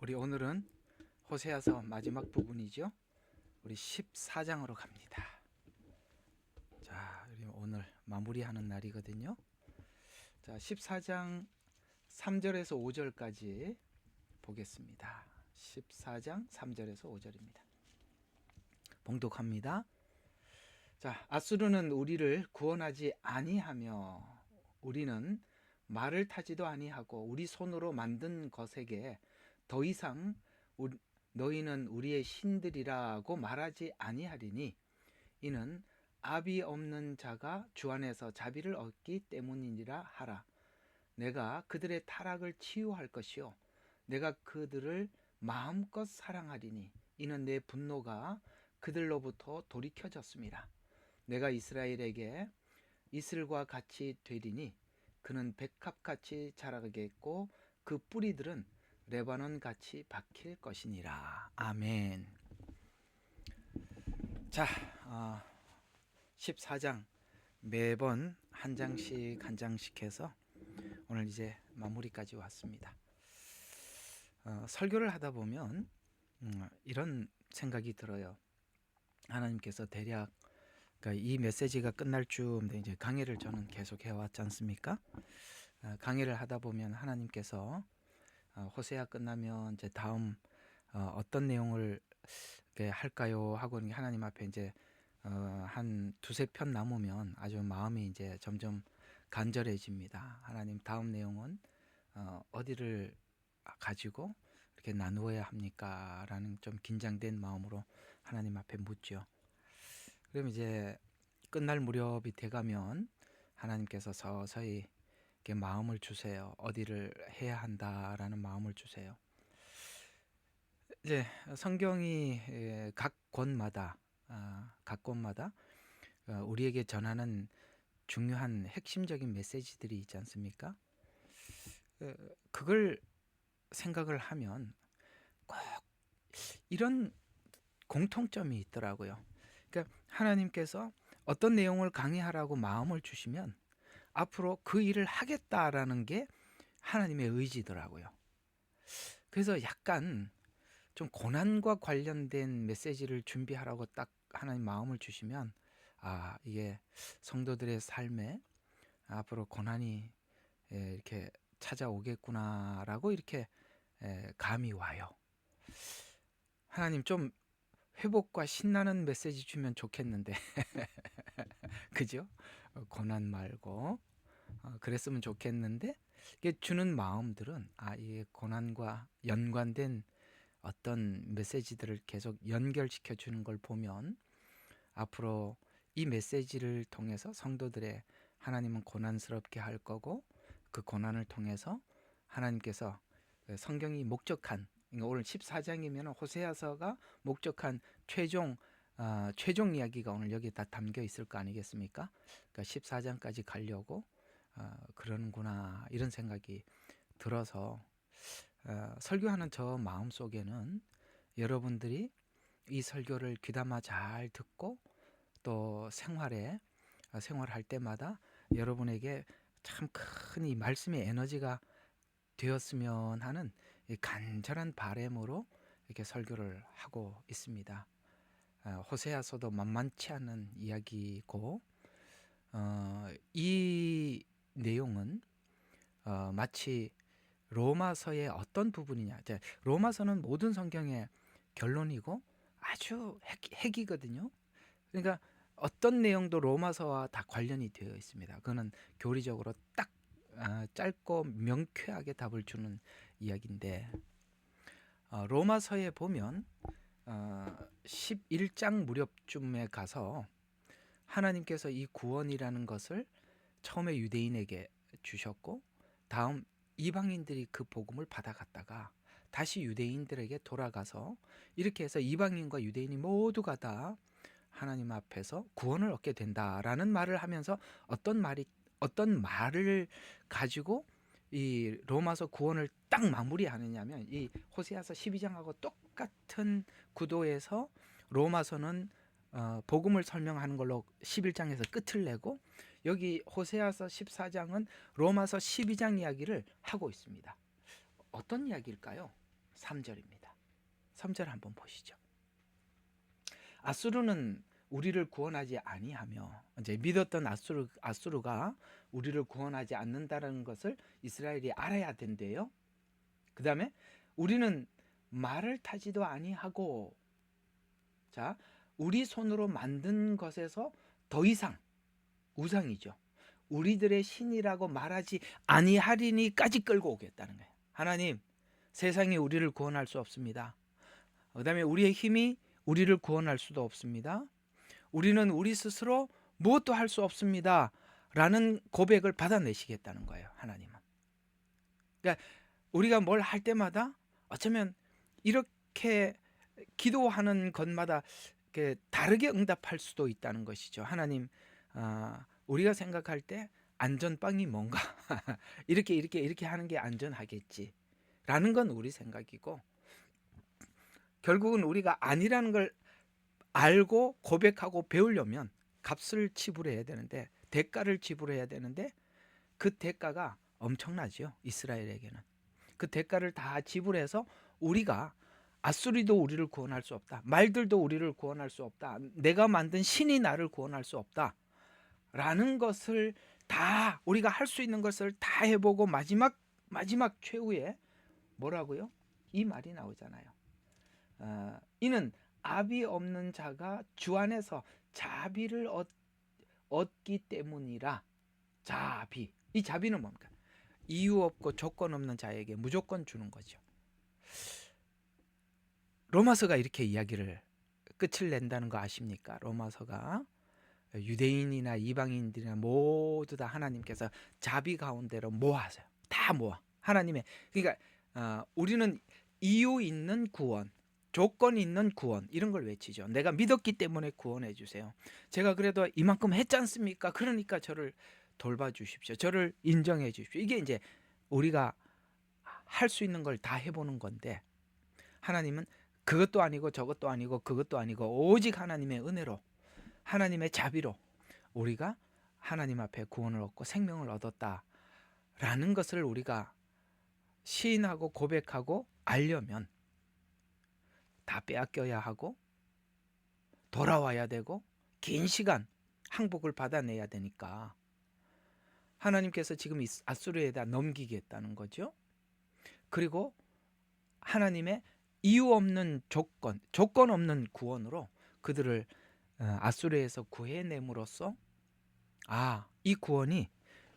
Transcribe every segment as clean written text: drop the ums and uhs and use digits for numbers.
우리 오늘은 호세아서 마지막 부분이죠. 우리 14장으로 갑니다. 자, 우리 오늘 마무리하는 날이거든요. 자, 14장 3절에서 5절까지 보겠습니다. 14장 3절에서 5절입니다. 봉독합니다. 자, 아수르는 우리를 구원하지 아니하며 우리는 말을 타지도 아니하고 우리 손으로 만든 것에게 더 이상 너희는 우리의 신들이라고 말하지 아니하리니 이는 압이 없는 자가 주 안에서 자비를 얻기 때문이니라 하라. 내가 그들의 타락을 치유할 것이요 내가 그들을 마음껏 사랑하리니 이는 내 분노가 그들로부터 돌이켜졌습니다. 내가 이스라엘에게 이슬과 같이 되리니 그는 백합같이 자라겠고 그 뿌리들은 레바논 같이 박힐 것이니라. 아멘. 자, 14장 매번 한 장씩 해서 오늘 이제 마무리까지 왔습니다. 설교를 하다 보면 이런 생각이 들어요. 하나님께서 대략 그러니까 이 메시지가 끝날 쯤 이제 강해를 저는 계속 해왔지 않습니까? 강해를 하다 보면 하나님께서 호세아 끝나면 이제 다음 어떤 내용을 할까요? 하고 하나님 앞에 이제 한 두세 편 남으면 아주 마음이 이제 점점 간절해집니다. 하나님 다음 내용은 어디를 가지고 이렇게 나누어야 합니까? 라는 좀 긴장된 마음으로 하나님 앞에 묻죠. 그럼 이제 끝날 무렵이 돼가면 하나님께서 서서히 이렇게 마음을 주세요. 어디를 해야 한다라는 마음을 주세요. 이제 성경이 각 권마다 우리에게 전하는 중요한 핵심적인 메시지들이 있지 않습니까? 그걸 생각을 하면 꼭 이런 공통점이 있더라고요. 그러니까 하나님께서 어떤 내용을 강의하라고 마음을 주시면 앞으로 그 일을 하겠다라는 게 하나님의 의지더라고요. 그래서 약간 좀 고난과 관련된 메시지를 준비하라고 딱 하나님 마음을 주시면 이게 성도들의 삶에 앞으로 고난이 이렇게 찾아오겠구나라고 이렇게 감이 와요. 하나님 좀 회복과 신나는 메시지 주면 좋겠는데 그죠? 고난 말고 그랬으면 좋겠는데 이게 주는 마음들은 이 고난과 연관된 어떤 메시지들을 계속 연결시켜 주는 걸 보면 앞으로 이 메시지를 통해서 성도들의 하나님은 고난스럽게 할 거고 그 고난을 통해서 하나님께서 성경이 목적한 오늘 14장이면 호세아서가 목적한 최종 이야기가 오늘 여기 다 담겨 있을 거 아니겠습니까? 그러니까 14장까지 가려고 그러는구나 이런 생각이 들어서 설교하는 저 마음속에는 여러분들이 이 설교를 귀담아 잘 듣고 또 생활할 때마다 여러분에게 참 큰 이 말씀의 에너지가 되었으면 하는 간절한 바람으로 이렇게 설교를 하고 있습니다. 호세아서도 만만치 않은 이야기고 이 내용은 마치 로마서의 어떤 부분이냐. 로마서는 모든 성경의 결론이고 아주 핵이거든요. 그러니까 어떤 내용도 로마서와 다 관련이 되어 있습니다. 그거는 교리적으로 딱 짧고 명쾌하게 답을 주는 이야기인데 로마서에 보면 11장 무렵쯤에 가서 하나님께서 이 구원이라는 것을 처음에 유대인에게 주셨고 다음 이방인들이 그 복음을 받아갔다가 다시 유대인들에게 돌아가서 이렇게 해서 이방인과 유대인이 모두가 다 하나님 앞에서 구원을 얻게 된다라는 말을 하면서 어떤 말을 가지고 이 로마서 구원을 딱 마무리하느냐면 이 호세아서 12장하고 똑같은 구도에서 로마서는 복음을 설명하는 걸로 11장에서 끝을 내고 여기 호세아서 14장은 로마서 12장 이야기를 하고 있습니다. 어떤 이야기일까요? 3절입니다. 3절 한번 보시죠. 아수르는 우리를 구원하지 아니하며, 이제 믿었던 아수르가 우리를 구원하지 않는다는 것을 이스라엘이 알아야 된대요. 그 다음에 우리는 말을 타지도 아니하고, 자, 우리 손으로 만든 것에서 더 이상, 우상이죠, 우리들의 신이라고 말하지 아니하리니까지 끌고 오겠다는 거예요. 하나님, 세상이 우리를 구원할 수 없습니다. 그 다음에 우리의 힘이 우리를 구원할 수도 없습니다. 우리는 우리 스스로 무엇도 할 수 없습니다 라는 고백을 받아내시겠다는 거예요. 하나님은. 그러니까 우리가 뭘 할 때마다 어쩌면 이렇게 기도하는 것마다 다르게 응답할 수도 있다는 것이죠. 하나님, 우리가 생각할 때 안전빵이 뭔가 이렇게 하는 게 안전하겠지 라는 건 우리 생각이고, 결국은 우리가 아니라는 걸 알고 고백하고 배우려면 값을 지불해야 되는데, 대가를 지불해야 되는데, 그 대가가 엄청나죠. 이스라엘에게는 그 대가를 다 지불해서 우리가, 아수리도 우리를 구원할 수 없다, 말들도 우리를 구원할 수 없다, 내가 만든 신이 나를 구원할 수 없다 라는 것을 다, 우리가 할 수 있는 것을 다 해보고 마지막 최후에 뭐라고요? 이 말이 나오잖아요. 이는 압이 없는 자가 주 안에서 자비를 얻기 때문이라. 자비, 이 자비는 뭡니까? 이유 없고 조건 없는 자에게 무조건 주는 거죠. 로마서가 이렇게 이야기를 끝을 낸다는 거 아십니까? 로마서가 유대인이나 이방인들이나 모두 다 하나님께서 자비 가운데로 모아서요. 다 모아. 하나님의, 그러니까 우리는 이유 있는 구원, 조건 있는 구원, 이런 걸 외치죠. 내가 믿었기 때문에 구원해 주세요. 제가 그래도 이만큼 했지 않습니까? 그러니까 저를 돌봐주십시오. 저를 인정해 주십시오. 이게 이제 우리가 할 수 있는 걸 다 해보는 건데, 하나님은 그것도 아니고 저것도 아니고 그것도 아니고 오직 하나님의 은혜로, 하나님의 자비로 우리가 하나님 앞에 구원을 얻고 생명을 얻었다라는 것을 우리가 시인하고 고백하고 알려면 다 빼앗겨야 하고 돌아와야 되고 긴 시간 항복을 받아내야 되니까 하나님께서 지금 아수르에다 넘기겠다는 거죠. 그리고 하나님의 이유 없는 조건 없는 구원으로 그들을 아수르에서 구해냄으로써, 이 구원이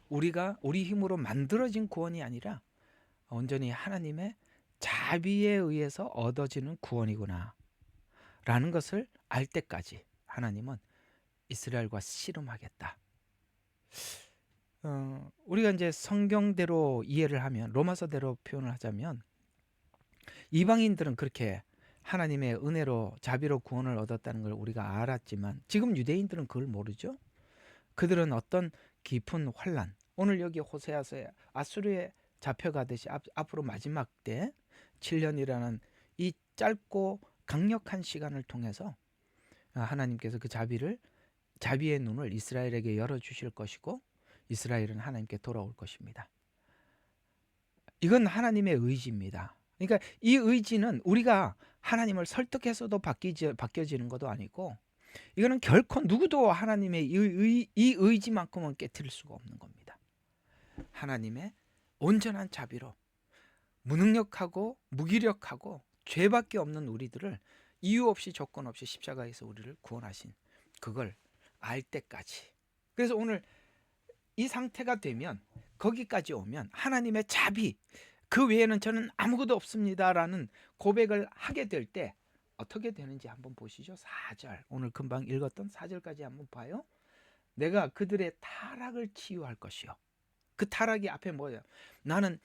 우리 힘으로 만들어진 구원이 아니라 온전히 하나님의 자비에 의해서 얻어지는 구원이구나 라는 것을 알 때까지 하나님은 이스라엘과 씨름하겠다. 우리가 이제 성경대로 이해를 하면, 로마서대로 표현을 하자면, 이방인들은 그렇게 하나님의 은혜로 자비로 구원을 얻었다는 걸 우리가 알았지만 지금 유대인들은 그걸 모르죠. 그들은 어떤 깊은 환난, 오늘 여기 호세아서에 아수르에 잡혀가듯이 앞으로 마지막 때 7년이라는 이 짧고 강력한 시간을 통해서 하나님께서 그 자비의 눈을 이스라엘에게 열어주실 것이고 이스라엘은 하나님께 돌아올 것입니다. 이건 하나님의 의지입니다. 그러니까 이 의지는 우리가 하나님을 설득해서도 바뀌어지는 것도 아니고, 이거는 결코 누구도 하나님의 이 의지만큼은 깨트릴 수가 없는 겁니다. 하나님의 온전한 자비로 무능력하고 무기력하고 죄밖에 없는 우리들을 이유 없이 조건 없이 십자가에서 우리를 구원하신 그걸 알 때까지. 그래서 오늘 이 상태가 되면, 거기까지 오면 하나님의 자비, 그 외에는 저는 아무것도 없습니다라는 고백을 하게 될 때 어떻게 되는지 한번 보시죠. 4절, 오늘 금방 읽었던 4절까지 한번 봐요. 내가 그들의 타락을 치유할 것이요. 그 타락이 앞에 뭐예요? 나는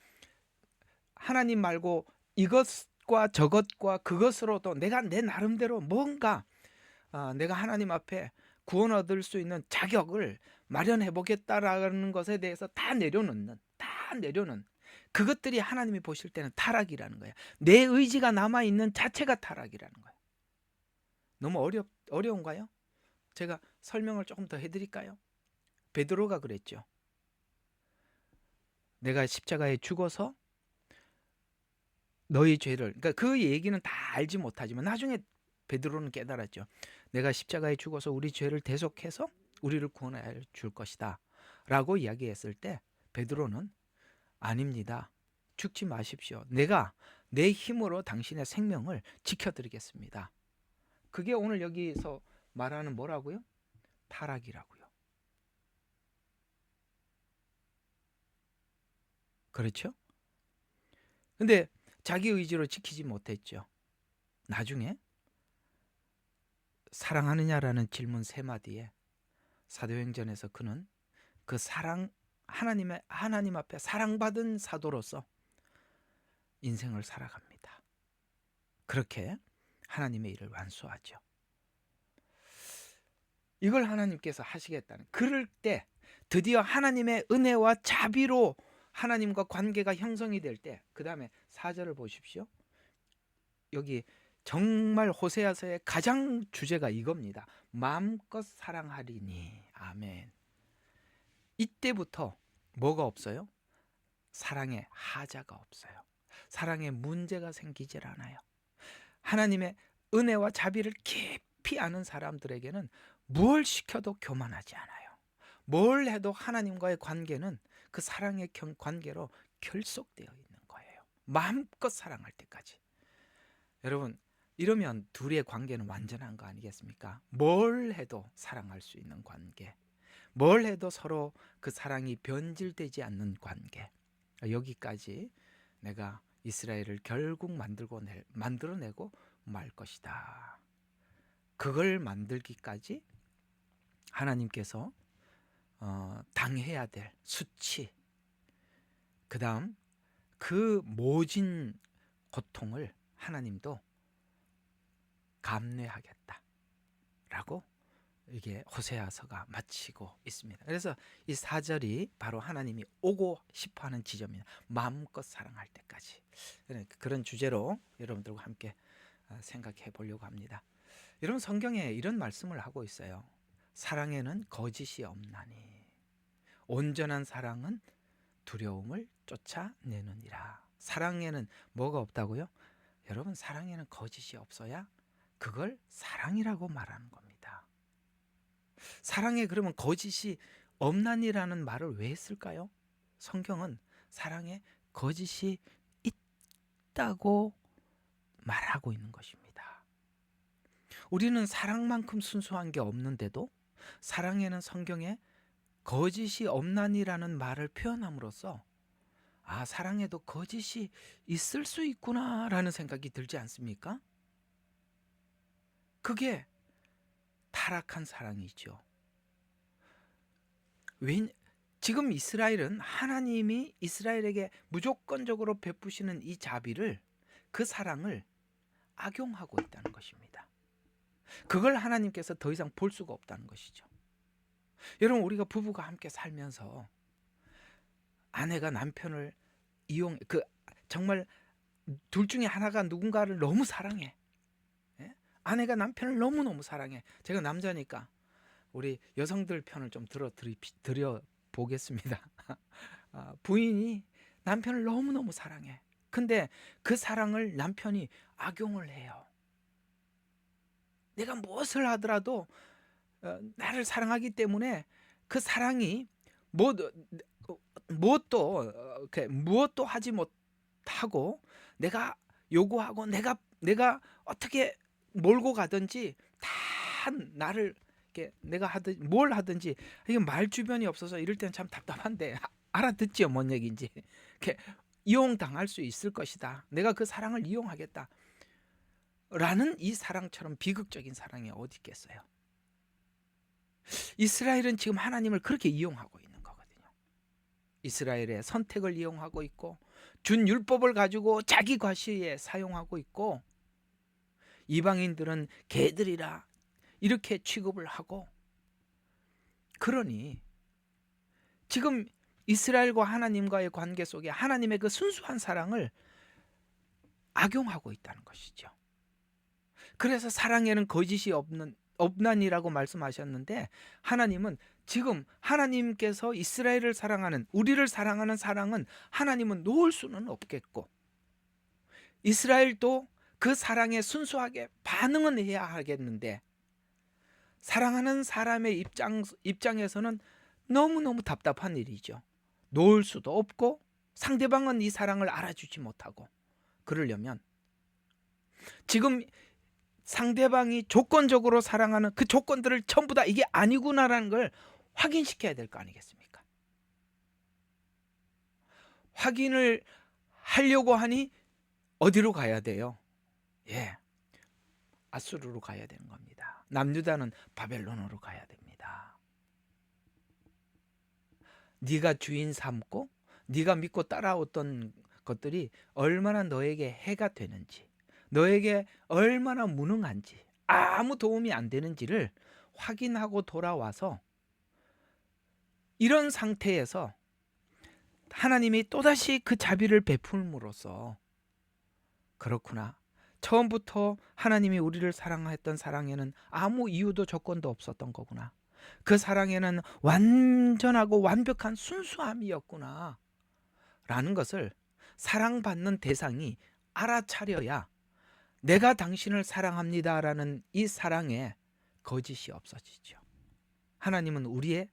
하나님 말고 이것과 저것과 그것으로도 내가 내 나름대로 뭔가 내가 하나님 앞에 구원 얻을 수 있는 자격을 마련해 보겠다라는 것에 대해서 다 내려놓는 그것들이 하나님이 보실 때는 타락이라는 거예요. 내 의지가 남아있는 자체가 타락이라는 거예요. 너무 어려운가요? 제가 설명을 조금 더 해드릴까요? 베드로가 그랬죠. 내가 십자가에 죽어서 너희 죄를, 그러니까 그 얘기는 다 알지 못하지만 나중에 베드로는 깨달았죠. 내가 십자가에 죽어서 우리 죄를 대속해서 우리를 구원해 줄 것이다 라고 이야기했을 때 베드로는 아닙니다. 죽지 마십시오. 내가 내 힘으로 당신의 생명을 지켜드리겠습니다. 그게 오늘 여기서 말하는 뭐라고요? 타락이라고요. 그렇죠? 근데 자기 의지로 지키지 못했죠. 나중에 사랑하느냐라는 질문 세 마디에 사도행전에서 그는 그 사랑, 하나님 앞에 사랑받은 사도로서 인생을 살아갑니다. 그렇게 하나님의 일을 완수하죠. 이걸 하나님께서 하시겠다는, 그럴 때 드디어 하나님의 은혜와 자비로 하나님과 관계가 형성이 될 때, 그 다음에 4절을 보십시오. 여기 정말 호세아서의 가장 주제가 이겁니다. 마음껏 사랑하리니. 아멘. 이때부터 뭐가 없어요? 사랑에 하자가 없어요. 사랑에 문제가 생기질 않아요. 하나님의 은혜와 자비를 깊이 아는 사람들에게는 뭘 시켜도 교만하지 않아요. 뭘 해도 하나님과의 관계는 그 사랑의 관계로 결속되어 있는 거예요. 마음껏 사랑할 때까지. 여러분, 이러면 둘의 관계는 완전한 거 아니겠습니까? 뭘 해도 사랑할 수 있는 관계, 뭘 해도 서로 그 사랑이 변질되지 않는 관계. 여기까지 내가 이스라엘을 결국 만들어내고 말 것이다. 그걸 만들기까지 하나님께서 당해야 될 수치, 그 다음 그 모진 고통을 하나님도 감내하겠다라고 이게 호세아서가 마치고 있습니다. 그래서 이 4절이 바로 하나님이 오고 싶어하는 지점이에요. 마음껏 사랑할 때까지. 그런 주제로 여러분들과 함께 생각해 보려고 합니다. 여러분, 성경에 이런 말씀을 하고 있어요. 사랑에는 거짓이 없나니 온전한 사랑은 두려움을 쫓아내느니라. 사랑에는 뭐가 없다고요? 여러분, 사랑에는 거짓이 없어야 그걸 사랑이라고 말하는 겁니다. 사랑에 그러면 거짓이 없나니라는 말을 왜 했을까요? 성경은 사랑에 거짓이 있다고 말하고 있는 것입니다. 우리는 사랑만큼 순수한 게 없는데도 사랑에는 성경에 거짓이 없나니라는 말을 표현함으로써 사랑에도 거짓이 있을 수 있구나라는 생각이 들지 않습니까? 그게 타락한 사랑이죠. 지금 이스라엘은 하나님이 이스라엘에게 무조건적으로 베푸시는 이 자비를, 그 사랑을 악용하고 있다는 것입니다. 그걸 하나님께서 더 이상 볼 수가 없다는 것이죠. 여러분, 우리가 부부가 함께 살면서 아내가 남편을 정말 둘 중에 하나가 누군가를 너무 사랑해. 예? 아내가 남편을 너무너무 사랑해. 제가 남자니까 우리 여성들 편을 좀 드려 보겠습니다. 부인이 남편을 너무너무 사랑해. 근데 그 사랑을 남편이 악용을 해요. 내가 무엇을 하더라도 나를 사랑하기 때문에 그 사랑이 무엇도 하지 못하고 내가 요구하고 내가 어떻게 몰고 가든지 다 나를 내가 뭘 하든지, 이게 말 주변이 없어서 이럴 때는 참 답답한데 알아듣지요, 뭔 얘기인지. 이용당할 수 있을 것이다. 내가 그 사랑을 이용하겠다. 라는 이 사랑처럼 비극적인 사랑이 어디 있겠어요? 이스라엘은 지금 하나님을 그렇게 이용하고 있는 거거든요. 이스라엘의 선택을 이용하고 있고 준 율법을 가지고 자기 과시에 사용하고 있고, 이방인들은 개들이라 이렇게 취급을 하고, 그러니 지금 이스라엘과 하나님과의 관계 속에 하나님의 그 순수한 사랑을 악용하고 있다는 것이죠. 그래서 사랑에는 거짓이 없나니라고 말씀하셨는데, 하나님은 지금 하나님께서 이스라엘을 사랑하는, 우리를 사랑하는 사랑은 하나님은 놓을 수는 없겠고, 이스라엘도 그 사랑에 순수하게 반응은 해야 하겠는데 사랑하는 사람의 입장에서는 너무너무 답답한 일이죠. 놓을 수도 없고 상대방은 이 사랑을 알아주지 못하고, 그러려면 지금 상대방이 조건적으로 사랑하는 그 조건들을 전부 다 이게 아니구나라는 걸 확인시켜야 될 거 아니겠습니까? 확인을 하려고 하니 어디로 가야 돼요? 예, 아수르로 가야 되는 겁니다. 남유다는 바벨론으로 가야 됩니다. 네가 주인 삼고 네가 믿고 따라왔던 것들이 얼마나 너에게 해가 되는지, 너에게 얼마나 무능한지, 아무 도움이 안 되는지를 확인하고 돌아와서 이런 상태에서 하나님이 또다시 그 자비를 베풀므로써 그렇구나, 처음부터 하나님이 우리를 사랑했던 사랑에는 아무 이유도 조건도 없었던 거구나, 그 사랑에는 완전하고 완벽한 순수함이었구나 라는 것을 사랑받는 대상이 알아차려야 내가 당신을 사랑합니다 라는 이 사랑에 거짓이 없어지죠. 하나님은 우리의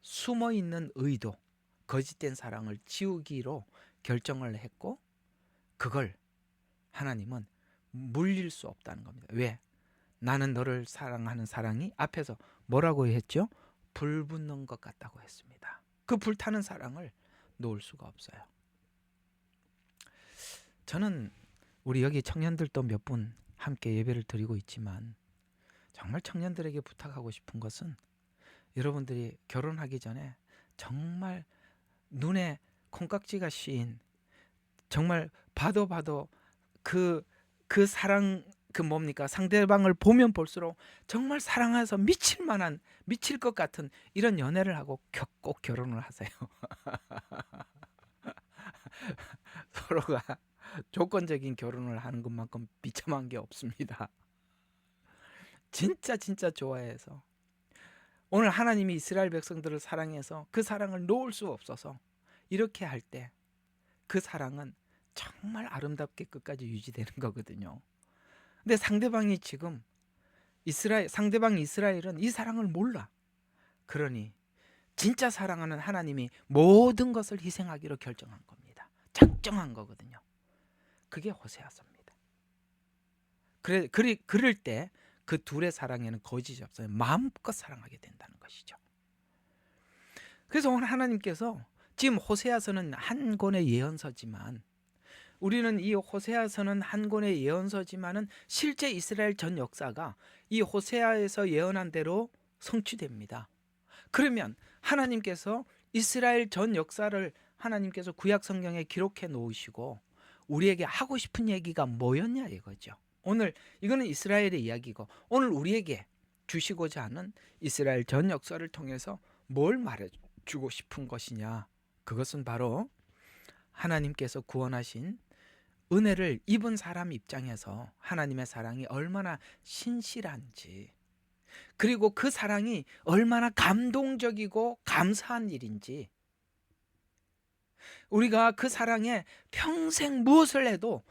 숨어있는 의도, 거짓된 사랑을 지우기로 결정을 했고, 그걸 하나님은 물릴 수 없다는 겁니다. 왜? 나는 너를 사랑하는 사랑이 앞에서 뭐라고 했죠? 불 붙는 것 같다고 했습니다. 그 불타는 사랑을 놓을 수가 없어요. 저는 우리 여기 청년들도 몇 분 함께 예배를 드리고 있지만 정말 청년들에게 부탁하고 싶은 것은 여러분들이 결혼하기 전에 정말 눈에 콩깍지가 씌인, 정말 봐도 그 사랑, 그 뭡니까, 상대방을 보면 볼수록 정말 사랑해서 미칠 것 같은 이런 연애를 하고 꼭 결혼을 하세요. 서로가 조건적인 결혼을 하는 것만큼 비참한 게 없습니다. 진짜 좋아해서, 오늘 하나님이 이스라엘 백성들을 사랑해서 그 사랑을 놓을 수 없어서 이렇게 할 때 그 사랑은 정말 아름답게 끝까지 유지되는 거거든요. 근데 상대방이 지금 상대방 이스라엘은 이 사랑을 몰라. 그러니 진짜 사랑하는 하나님이 모든 것을 희생하기로 결정한 겁니다. 작정한 거거든요. 그게 호세아서입니다. 그럴 때 그 둘의 사랑에는 거짓이 없어요. 마음껏 사랑하게 된다는 것이죠. 그래서 오늘 하나님께서 지금 호세아서는 한 권의 예언서지만, 우리는 이 호세아서는 한 권의 예언서지만은 실제 이스라엘 전 역사가 이 호세아에서 예언한 대로 성취됩니다. 그러면 하나님께서 이스라엘 전 역사를 하나님께서 구약 성경에 기록해 놓으시고 우리에게 하고 싶은 얘기가 뭐였냐 이거죠. 오늘 이거는 이스라엘의 이야기고, 오늘 우리에게 주시고자 하는 이스라엘 전 역사를 통해서 뭘 말해주고 싶은 것이냐, 그것은 바로 하나님께서 구원하신 은혜를 입은 사람 입장에서 하나님의 사랑이 얼마나 신실한지, 그리고 그 사랑이 얼마나 감동적이고 감사한 일인지, 우리가 그 사랑에 평생 무엇을 해도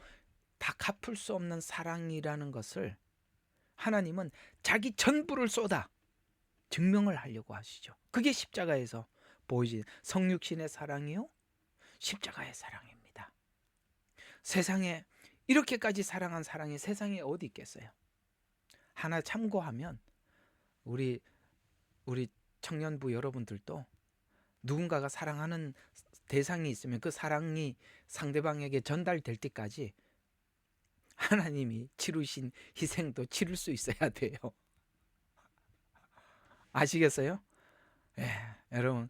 다 갚을 수 없는 사랑이라는 것을 하나님은 자기 전부를 쏟아 증명을 하려고 하시죠. 그게 십자가에서 보이지, 성육신의 사랑이요 십자가의 사랑입니다. 세상에 이렇게까지 사랑한 사랑이 세상에 어디 있겠어요? 하나 참고하면 우리 청년부 여러분들도 누군가가 사랑하는 대상이 있으면 그 사랑이 상대방에게 전달될 때까지 하나님이 치르신 희생도 치를 수 있어야 돼요. 아시겠어요? 여러분,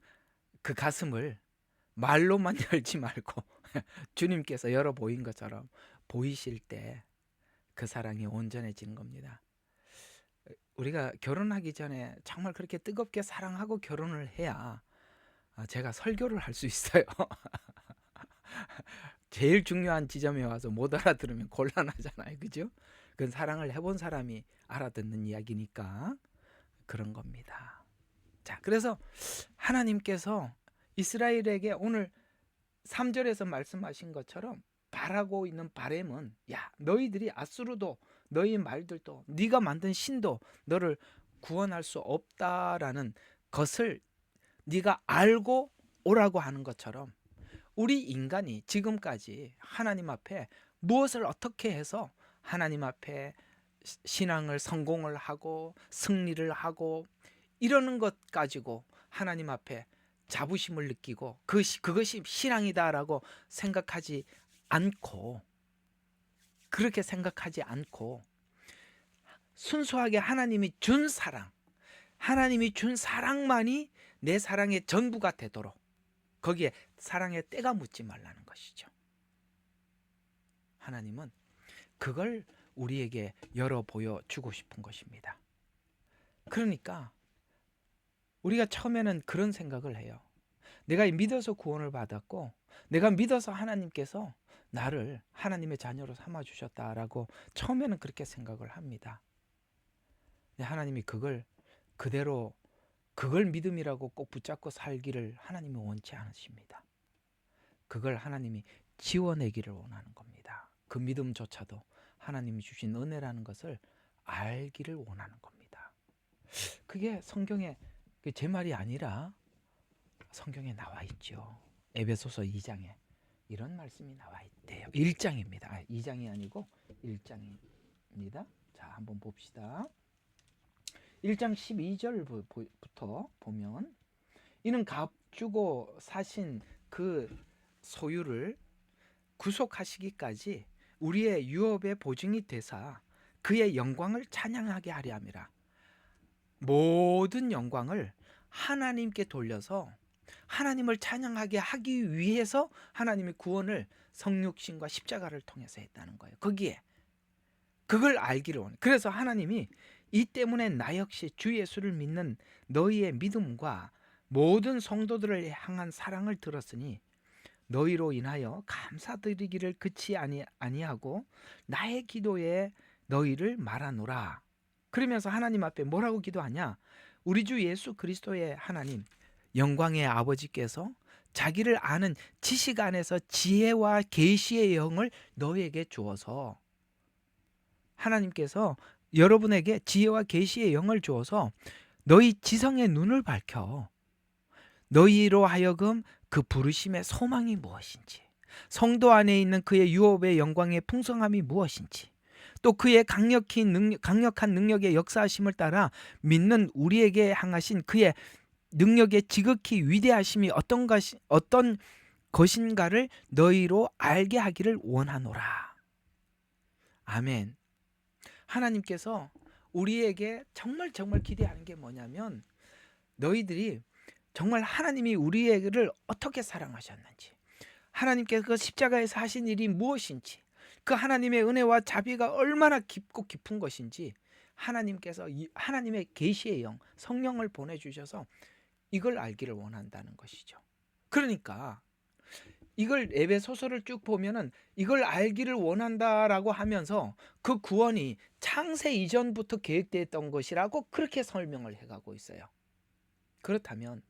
그 가슴을 말로만 열지 말고 주님께서 열어 보인 것처럼 보이실 때 그 사랑이 온전해지는 겁니다. 우리가 결혼하기 전에 정말 그렇게 뜨겁게 사랑하고 결혼을 해야 제가 설교를 할 수 있어요. 제일 중요한 지점에 와서 못 알아들으면 곤란하잖아요. 그죠? 그건 사랑을 해본 사람이 알아듣는 이야기니까 그런 겁니다. 자, 그래서 하나님께서 이스라엘에게 오늘 3절에서 말씀하신 것처럼 바라고 있는 바람은, 야, 너희들이 아수르도 너희 말들도 네가 만든 신도 너를 구원할 수 없다라는 것을 네가 알고 오라고 하는 것처럼, 우리 인간이 지금까지 하나님 앞에 무엇을 어떻게 해서 하나님 앞에 신앙을 성공을 하고 승리를 하고 이러는 것 가지고 하나님 앞에 자부심을 느끼고 그것이 신앙이다라고 생각하지 않고, 그렇게 생각하지 않고 순수하게 하나님이 준 사랑만이 내 사랑의 전부가 되도록, 거기에 사랑의 때가 묻지 말라는 것이죠. 하나님은 그걸 우리에게 열어 보여주고 싶은 것입니다. 그러니까 우리가 처음에는 그런 생각을 해요. 내가 믿어서 구원을 받았고, 내가 믿어서 하나님께서 나를 하나님의 자녀로 삼아주셨다라고 처음에는 그렇게 생각을 합니다. 하나님이 그걸 그대로, 그걸 믿음이라고 꼭 붙잡고 살기를 하나님은 원치 않으십니다. 그걸 하나님이 지워내기를 원하는 겁니다. 그 믿음조차도 하나님이 주신 은혜라는 것을 알기를 원하는 겁니다. 그게 성경에, 제 말이 아니라 성경에 나와 있죠. 에베소서 2장에 이런 말씀이 나와 있대요. 1장입니다. 2장이 아니고 1장입니다. 자, 한번 봅시다. 1장 12절부터 보면, 이는 값주고 사신 그 소유를 구속하시기까지 우리의 유업의 보증이 되사 그의 영광을 찬양하게 하려 함이라. 모든 영광을 하나님께 돌려서 하나님을 찬양하게 하기 위해서 하나님의 구원을 성육신과 십자가를 통해서 했다는 거예요. 거기에 그걸 알기를 원해요. 그래서 하나님이 이 때문에 나 역시 주 예수를 믿는 너희의 믿음과 모든 성도들을 향한 사랑을 들었으니 너희로 인하여 감사드리기를 그치 아니하고 나의 기도에 너희를 말하노라. 그러면서 하나님 앞에 뭐라고 기도하냐? 우리 주 예수 그리스도의 하나님, 영광의 아버지께서 자기를 아는 지식 안에서 지혜와 계시의 영을 너희에게 주어서, 하나님께서 여러분에게 지혜와 계시의 영을 주어서 너희 지성의 눈을 밝혀 너희로 하여금 그 부르심의 소망이 무엇인지, 성도 안에 있는 그의 유업의 영광의 풍성함이 무엇인지, 또 그의 강력한 능력의 역사하심을 따라 믿는 우리에게 향하신 그의 능력의 지극히 위대하심이 어떤 것인가를 너희로 알게 하기를 원하노라. 아멘. 하나님께서 우리에게 정말 기대하는 게 뭐냐면, 너희들이 정말 하나님이 우리를 어떻게 사랑하셨는지, 하나님께서 그 십자가에서 하신 일이 무엇인지, 그 하나님의 은혜와 자비가 얼마나 깊고 깊은 것인지, 하나님께서 하나님의 계시의 영, 성령을 보내주셔서 이걸 알기를 원한다는 것이죠. 그러니까 이걸 에베소서를 쭉 보면은 이걸 알기를 원한다라고 하면서 그 구원이 창세 이전부터 계획되었던 것이라고 그렇게 설명을 해가고 있어요. 그렇다면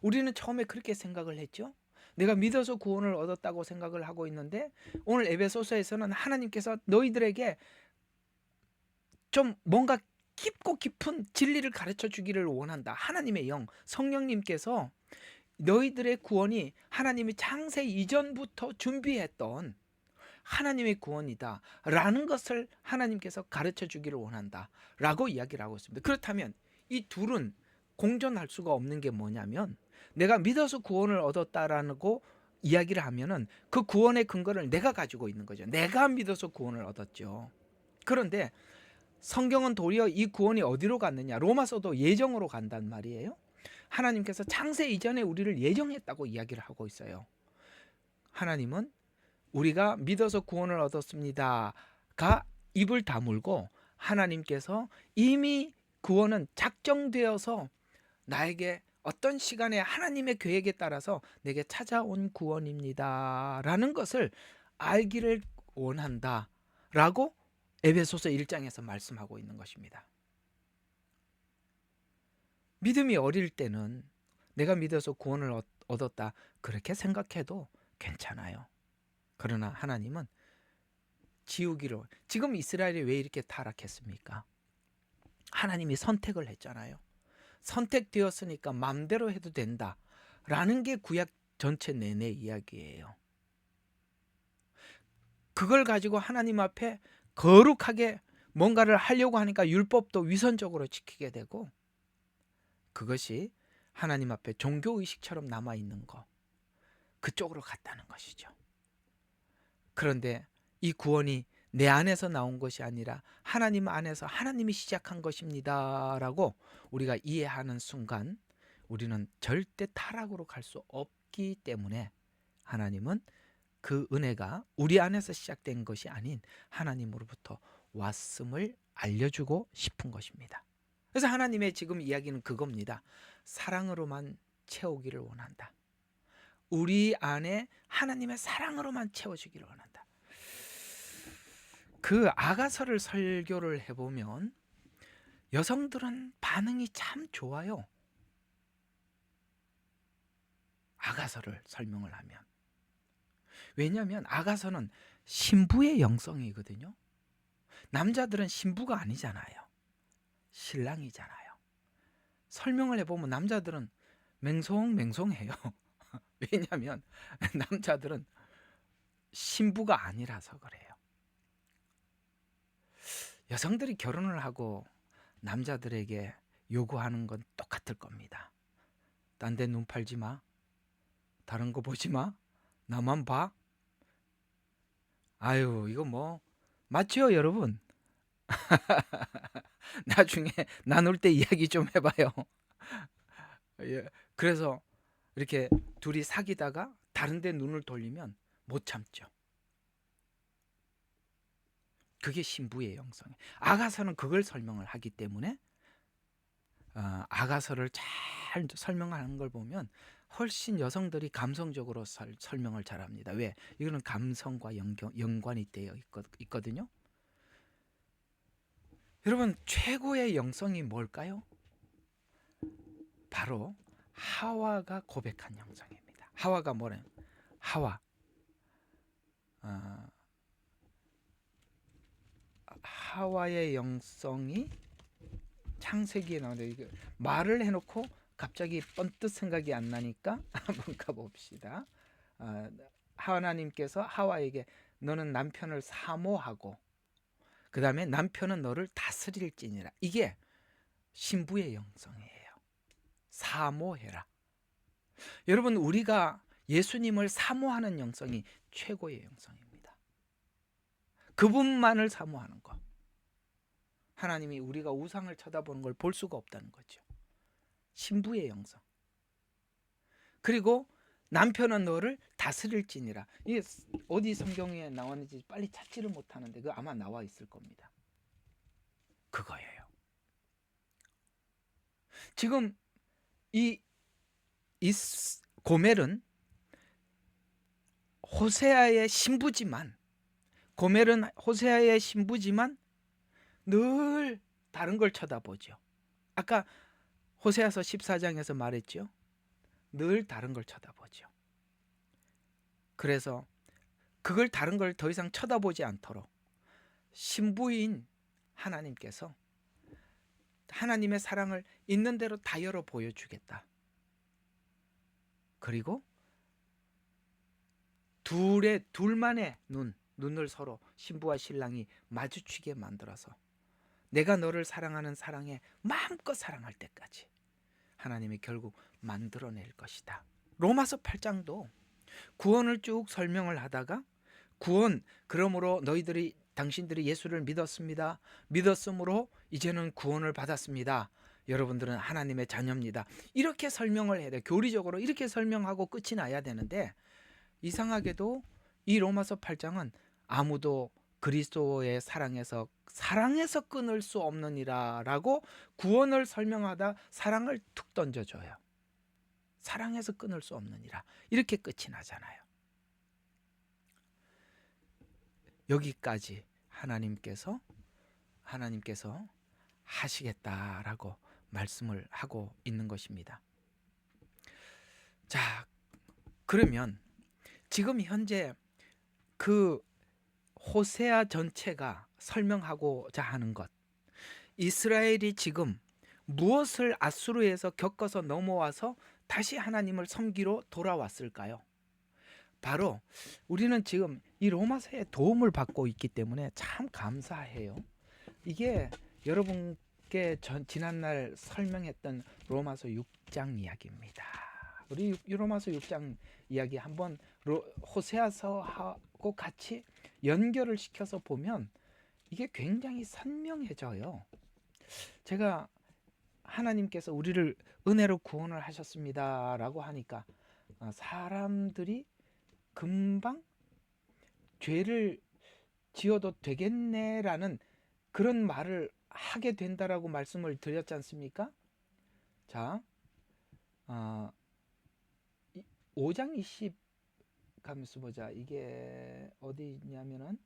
우리는 처음에 그렇게 생각을 했죠. 내가 믿어서 구원을 얻었다고 생각을 하고 있는데, 오늘 에베소서에서는 하나님께서 너희들에게 좀 뭔가 깊고 깊은 진리를 가르쳐 주기를 원한다. 하나님의 영, 성령님께서 너희들의 구원이 하나님이 창세 이전부터 준비했던 하나님의 구원이다 라는 것을 하나님께서 가르쳐 주기를 원한다 라고 이야기를 하고 있습니다. 그렇다면 이 둘은 공존할 수가 없는 게 뭐냐면, 내가 믿어서 구원을 얻었다라고 이야기를 하면은 그 구원의 근거를 내가 가지고 있는 거죠. 내가 믿어서 구원을 얻었죠. 그런데 성경은 도리어 이 구원이 어디로 갔느냐? 로마서도 예정으로 간단 말이에요. 하나님께서 창세 이전에 우리를 예정했다고 이야기를 하고 있어요. 하나님은 우리가 믿어서 구원을 얻었습니다가 입을 다물고, 하나님께서 이미 구원은 작정되어서 나에게 어떤 시간에 하나님의 계획에 따라서 내게 찾아온 구원입니다 라는 것을 알기를 원한다 라고 에베소서 1장에서 말씀하고 있는 것입니다. 믿음이 어릴 때는 내가 믿어서 구원을 얻었다 그렇게 생각해도 괜찮아요. 그러나 하나님은 지우기로. 지금 이스라엘이 왜 이렇게 타락했습니까? 하나님이 선택을 했잖아요. 선택되었으니까 마음대로 해도 된다라는 게 구약 전체 내내 이야기예요. 그걸 가지고 하나님 앞에 거룩하게 뭔가를 하려고 하니까 율법도 위선적으로 지키게 되고, 그것이 하나님 앞에 종교의식처럼 남아있는 거, 그쪽으로 갔다는 것이죠. 그런데 이 구원이 내 안에서 나온 것이 아니라 하나님 안에서 하나님이 시작한 것입니다 라고 우리가 이해하는 순간 우리는 절대 타락으로 갈 수 없기 때문에, 하나님은 그 은혜가 우리 안에서 시작된 것이 아닌 하나님으로부터 왔음을 알려주고 싶은 것입니다. 그래서 하나님의 지금 이야기는 그겁니다. 사랑으로만 채우기를 원한다. 우리 안에 하나님의 사랑으로만 채워주기를 원한다. 그 아가서를 설교를 해보면 여성들은 반응이 참 좋아요. 아가서를 설명을 하면. 왜냐하면 아가서는 신부의 영성이거든요. 남자들은 신부가 아니잖아요. 신랑이잖아요. 설명을 해보면 남자들은 맹송맹송해요. 왜냐하면 남자들은 신부가 아니라서 그래요. 여성들이 결혼을 하고 남자들에게 요구하는 건 똑같을 겁니다. 딴 데 눈 팔지 마. 다른 거 보지 마. 나만 봐. 아유, 이거 뭐 맞죠, 여러분? 나중에 나눌 때 이야기 좀 해봐요. 예, 그래서 이렇게 둘이 사귀다가 다른 데 눈을 돌리면 못 참죠. 그게 신부의 영성이에요. 아가서는 그걸 설명을 하기 때문에 아가서를 잘 설명하는 걸 보면 훨씬 여성들이 감성적으로 설명을 잘합니다. 왜? 이거는 감성과 연관이 되어 있거든요. 여러분, 최고의 영성이 뭘까요? 바로 하와가 고백한 영성입니다. 하와가 뭐래요? 하와의 영성이 창세기에 나오는데, 말을 해놓고 갑자기 번뜩 생각이 안 나니까 한번 가봅시다. 하나님께서 하와에게 너는 남편을 사모하고 그 다음에 남편은 너를 다스릴지니라. 이게 신부의 영성이에요. 사모해라. 여러분, 우리가 예수님을 사모하는 영성이 최고의 영성입니다. 그분만을 사모하는 것. 하나님이 우리가 우상을 쳐다보는 걸 볼 수가 없다는 거죠. 신부의 영성. 그리고 남편은 너를 다스릴지니라. 이게 어디 성경에 나왔는지 빨리 찾지를 못하는데 그 아마 나와 있을 겁니다. 그거예요. 지금 이 고멜은 호세아의 신부지만, 늘 다른 걸 쳐다보죠. 아까 호세아서 14장에서 말했죠. 늘 다른 걸 쳐다보죠. 그래서 그걸 다른 걸 더 이상 쳐다보지 않도록 신부인 하나님께서 하나님의 사랑을 있는 대로 다 열어 보여주겠다. 그리고 둘만의 눈을 서로 신부와 신랑이 마주치게 만들어서 내가 너를 사랑하는 사랑에 마음껏 사랑할 때까지 하나님이 결국 만들어낼 것이다. 로마서 8장도 구원을 쭉 설명을 하다가 그러므로 당신들이 예수를 믿었습니다. 믿었으므로 이제는 구원을 받았습니다. 여러분들은 하나님의 자녀입니다. 이렇게 설명을 해야 돼. 교리적으로 이렇게 설명하고 끝이 나야 되는데, 이상하게도 이 로마서 8장은 아무도 그리스도의 사랑에서 끊을 수 없느니라 라고 구원을 설명하다 사랑을 툭 던져줘요. 사랑에서 끊을 수 없느니라, 이렇게 끝이 나잖아요. 여기까지 하나님께서 하시겠다라고 말씀을 하고 있는 것입니다. 자, 그러면 지금 현재 그 호세아 전체가 설명하고자 하는 것, 이스라엘이 지금 무엇을 아수르에서 겪어서 넘어와서 다시 하나님을 섬기러 돌아왔을까요? 바로 우리는 지금 이 로마서의 도움을 받고 있기 때문에 참 감사해요. 이게 여러분께 지난날 설명했던 로마서 6장 이야기입니다. 우리 로마서 6장 이야기 한번 호세아서하고 같이 연결을 시켜서 보면 이게 굉장히 선명해져요. 제가 하나님께서 우리를 은혜로 구원을 하셨습니다 라고 하니까 사람들이 금방 죄를 지어도 되겠네라는 그런 말을 하게 된다라고 말씀을 드렸지 않습니까? 자, 5장 20 가면서 보자. 이게 어디 있냐면은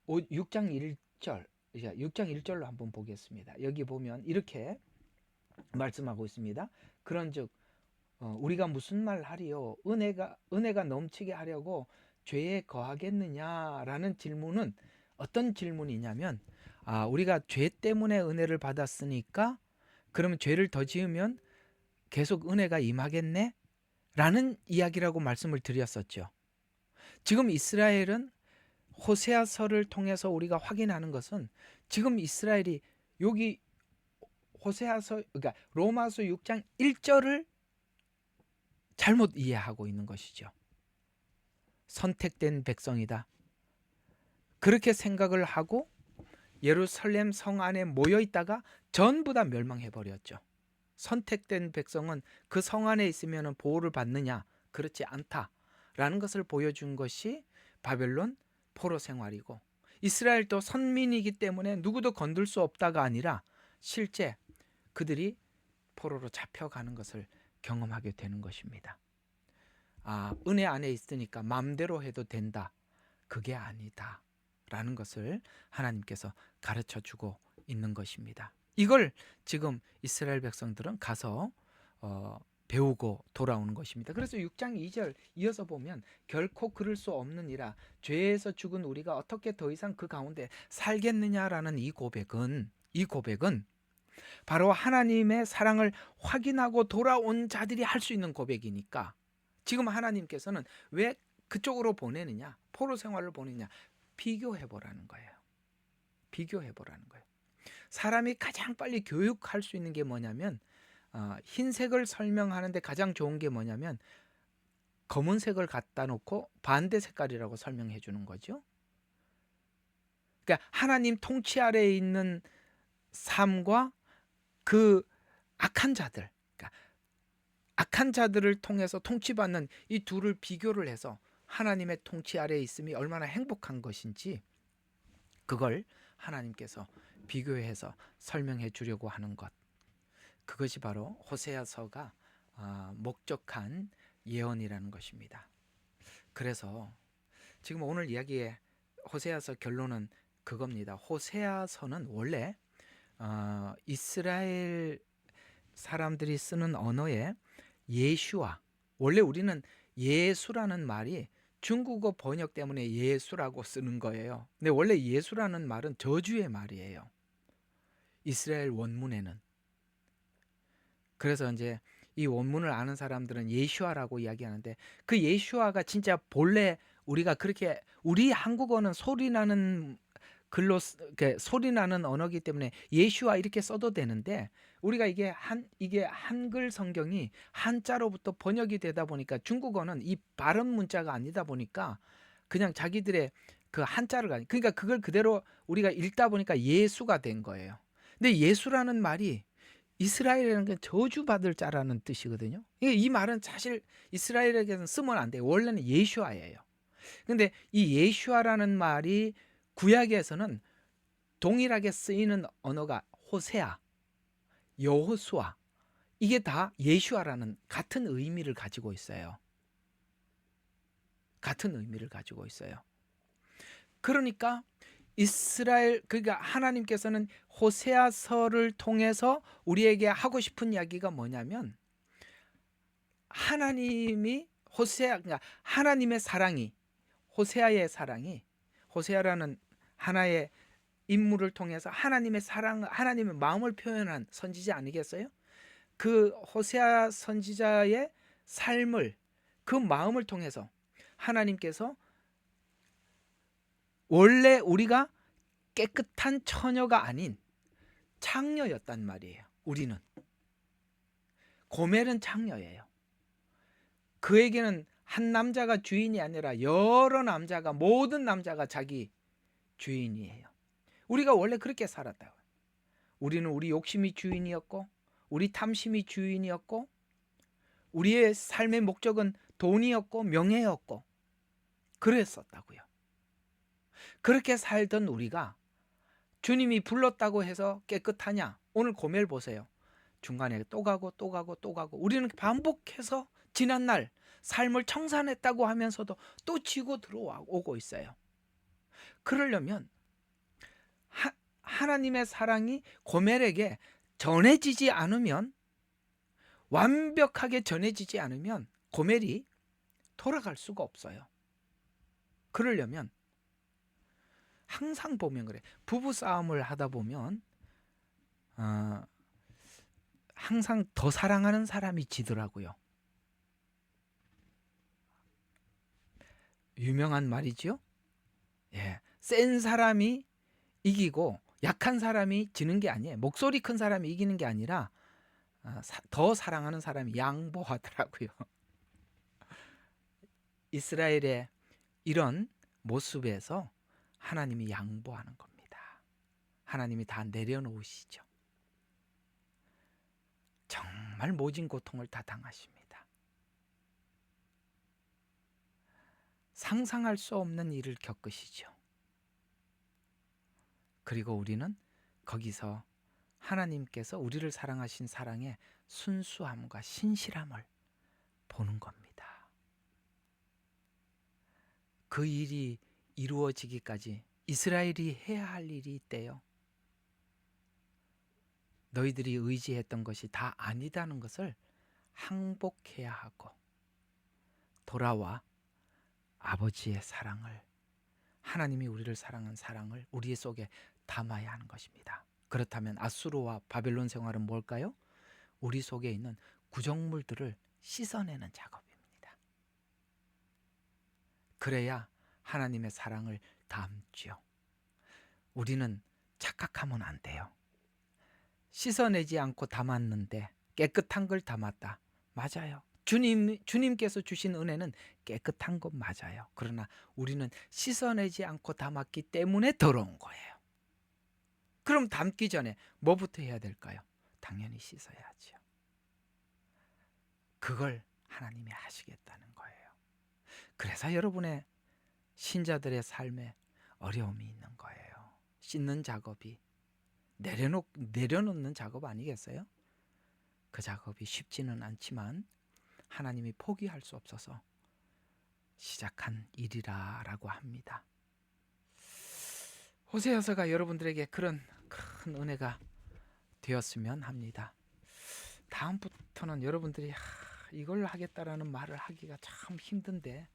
6장 1절, 6장 1절로 한번 보겠습니다. 여기 보면 이렇게 말씀하고 있습니다. 그런즉 우리가 무슨 말 하리요? 은혜가 넘치게 하려고 죄에 거하겠느냐라는 질문은 어떤 질문이냐면, 우리가 죄 때문에 은혜를 받았으니까 그러면 죄를 더 지으면 계속 은혜가 임하겠네? 라는 이야기라고 말씀을 드렸었죠. 지금 이스라엘은 호세아서를 통해서 우리가 확인하는 것은 지금 이스라엘이 여기 호세아서, 그러니까 로마서 6장 1절을 잘못 이해하고 있는 것이죠. 선택된 백성이다, 그렇게 생각을 하고 예루살렘 성 안에 모여 있다가 전부 다 멸망해 버렸죠. 선택된 백성은 그 성 안에 있으면 보호를 받느냐? 그렇지 않다라는 것을 보여준 것이 바벨론 포로 생활이고, 이스라엘도 선민이기 때문에 누구도 건들 수 없다가 아니라 실제 그들이 포로로 잡혀가는 것을 경험하게 되는 것입니다. 은혜 안에 있으니까 마음대로 해도 된다, 그게 아니다 라는 것을 하나님께서 가르쳐 주고 있는 것입니다. 이걸 지금 이스라엘 백성들은 가서 배우고 돌아오는 것입니다. 그래서 6장 2절 이어서 보면 결코 그럴 수 없느니라, 죄에서 죽은 우리가 어떻게 더 이상 그 가운데 살겠느냐라는 이 고백은 바로 하나님의 사랑을 확인하고 돌아온 자들이 할 수 있는 고백이니까, 지금 하나님께서는 왜 그쪽으로 보내느냐, 포로 생활을 보내느냐, 비교해 보라는 거예요. 비교해 보라는 거예요. 사람이 가장 빨리 교육할 수 있는 게 뭐냐면, 흰색을 설명하는데 가장 좋은 게 뭐냐면 검은색을 갖다 놓고 반대 색깔이라고 설명해 주는 거죠. 그러니까 하나님 통치 아래에 있는 삶과 그 악한 자들, 그러니까 악한 자들을 통해서 통치받는 이 둘을 비교를 해서 하나님의 통치 아래에 있음이 얼마나 행복한 것인지, 그걸 하나님께서 비교해서 설명해 주려고 하는 것, 그것이 바로 호세아서가 목적한 예언이라는 것입니다. 그래서 지금 오늘 이야기의 호세아서 결론은 그겁니다. 호세아서는 원래 이스라엘 사람들이 쓰는 언어의 예슈아, 원래 우리는 예수라는 말이 중국어 번역 때문에 예수라고 쓰는 거예요. 근데 원래 예수라는 말은 저주의 말이에요, 이스라엘 원문에는. 그래서 이제 이 원문을 아는 사람들은 예슈아라고 이야기하는데, 그 예슈아가 진짜 본래 우리가 그렇게, 우리 한국어는 소리나는 글로 소리나는 언어이기 때문에 예슈아 이렇게 써도 되는데, 우리가 이게 한글 성경이 한자로부터 번역이 되다 보니까 중국어는 이 발음 문자가 아니다 보니까 그냥 자기들의 그 한자를 그러니까 그걸 그대로 우리가 읽다 보니까 예수가 된 거예요. 근데 예수라는 말이 이스라엘이라는 게 저주받을 자라는 뜻이거든요. 이 말은 사실 이스라엘에게는 쓰면 안 돼요. 원래는 예슈아예요. 근데 이 예슈아라는 말이 구약에서는 동일하게 쓰이는 언어가 호세아, 여호수아, 이게 다 예슈아라는 같은 의미를 가지고 있어요. 같은 의미를 가지고 있어요. 그러니까 그러니까 하나님께서는 호세아서를 통해서 우리에게 하고 싶은 이야기가 뭐냐면, 하나님이 호세아, 그러니까 하나님의 사랑이, 호세아의 사랑이, 호세아라는 하나의 인물을 통해서 하나님의 사랑, 하나님의 마음을 표현한 선지자 아니겠어요? 그 호세아 선지자의 삶을, 그 마음을 통해서 하나님께서 원래 우리가 깨끗한 처녀가 아닌 창녀였단 말이에요. 우리는 고멜은 창녀예요. 그에게는 한 남자가 주인이 아니라 여러 남자가, 모든 남자가 자기 주인이에요. 우리가 원래 그렇게 살았다고요. 우리는 우리 욕심이 주인이었고, 우리 탐심이 주인이었고, 우리의 삶의 목적은 돈이었고 명예였고 그랬었다고요. 그렇게 살던 우리가 주님이 불렀다고 해서 깨끗하냐? 오늘 고멜 보세요. 중간에 또 가고 또 가고 또 가고, 우리는 반복해서 지난날 삶을 청산했다고 하면서도 또 지고 들어오고 있어요. 그러려면 하나님의 사랑이 고멜에게 전해지지 않으면, 완벽하게 전해지지 않으면 고멜이 돌아갈 수가 없어요. 그러려면 항상 보면 그래. 부부 싸움을 하다 보면 항상 더 사랑하는 사람이 지더라고요. 유명한 말이죠. 예, 센 사람이 이기고 약한 사람이 지는 게 아니에요. 목소리 큰 사람이 이기는 게 아니라 더 사랑하는 사람이 양보하더라고요. 이스라엘의 이런 모습에서 하나님이 양보하는 겁니다. 하나님이 다 내려놓으시죠. 정말 모진 고통을 다 당하십니다. 상상할 수 없는 일을 겪으시죠. 그리고 우리는 거기서 하나님께서 우리를 사랑하신 사랑의 순수함과 신실함을 보는 겁니다. 그 일이 이루어지기까지 이스라엘이 해야 할 일이 있대요. 너희들이 의지했던 것이 다 아니다는 것을 항복해야 하고, 돌아와 아버지의 사랑을, 하나님이 우리를 사랑한 사랑을 우리 속에 담아야 하는 것입니다. 그렇다면 아수르와 바벨론 생활은 뭘까요? 우리 속에 있는 구정물들을 씻어내는 작업입니다. 그래야 하나님의 사랑을 담지요. 우리는 착각하면 안 돼요. 씻어내지 않고 담았는데 깨끗한 걸 담았다. 맞아요. 주님께서 주신 은혜는 깨끗한 것 맞아요. 그러나 우리는 씻어내지 않고 담았기 때문에 더러운 거예요. 그럼 담기 전에 뭐부터 해야 될까요? 당연히 씻어야죠. 그걸 하나님이 하시겠다는 거예요. 그래서 여러분의 신자들의 삶에 어려움이 있는 거예요. 씻는 작업이, 내려놓는 작업 아니겠어요? 그 작업이 쉽지는 않지만 하나님이 포기할 수 없어서 시작한 일이라고 합니다. 호세아서가 여러분들에게 그런 큰 은혜가 되었으면 합니다. 다음부터는 여러분들이 이걸 하겠다라는 말을 하기가 참 힘든데,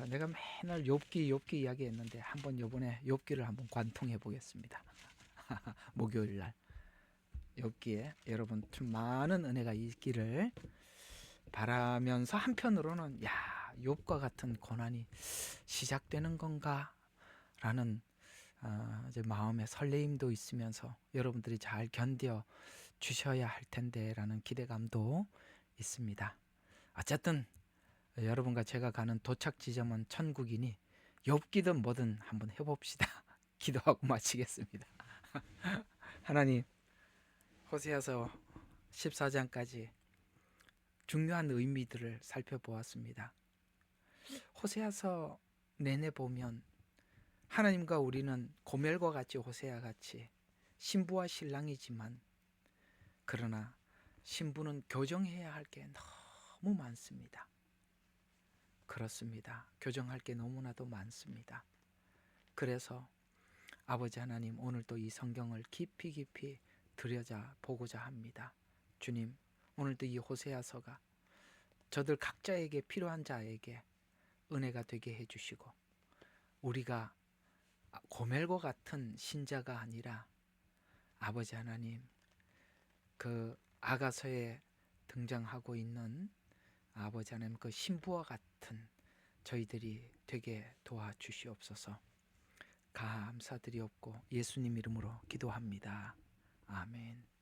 내가 맨날 욥기 이야기했는데 한번 요번에 욥기를 한번 관통해 보겠습니다. 목요일 날 욥기에 여러분 좀 많은 은혜가 있기를 바라면서, 한편으로는 욥과 같은 고난이 시작되는 건가라는 이제 마음의 설레임도 있으면서 여러분들이 잘 견뎌 주셔야 할 텐데라는 기대감도 있습니다. 어쨌든 여러분과 제가 가는 도착 지점은 천국이니 욥기든 뭐든 한번 해봅시다. 기도하고 마치겠습니다. 하나님, 호세아서 14장까지 중요한 의미들을 살펴보았습니다. 호세아서 내내 보면 하나님과 우리는 고멜과 같이, 호세아 같이 신부와 신랑이지만, 그러나 신부는 교정해야 할 게 너무 많습니다. 그렇습니다. 교정할 게 너무나도 많습니다. 그래서 아버지 하나님, 오늘도 이 성경을 깊이 들여다보고자 합니다. 주님, 오늘도 이 호세아서가 저들 각자에게 필요한 자에게 은혜가 되게 해주시고 우리가 고멜과 같은 신자가 아니라 아버지 하나님 그 아가서에 등장하고 있는 아버지 하나님 그 신부와 같은 저희들이 되게 도와주시옵소서. 감사드리옵고 예수님 이름으로 기도합니다. 아멘.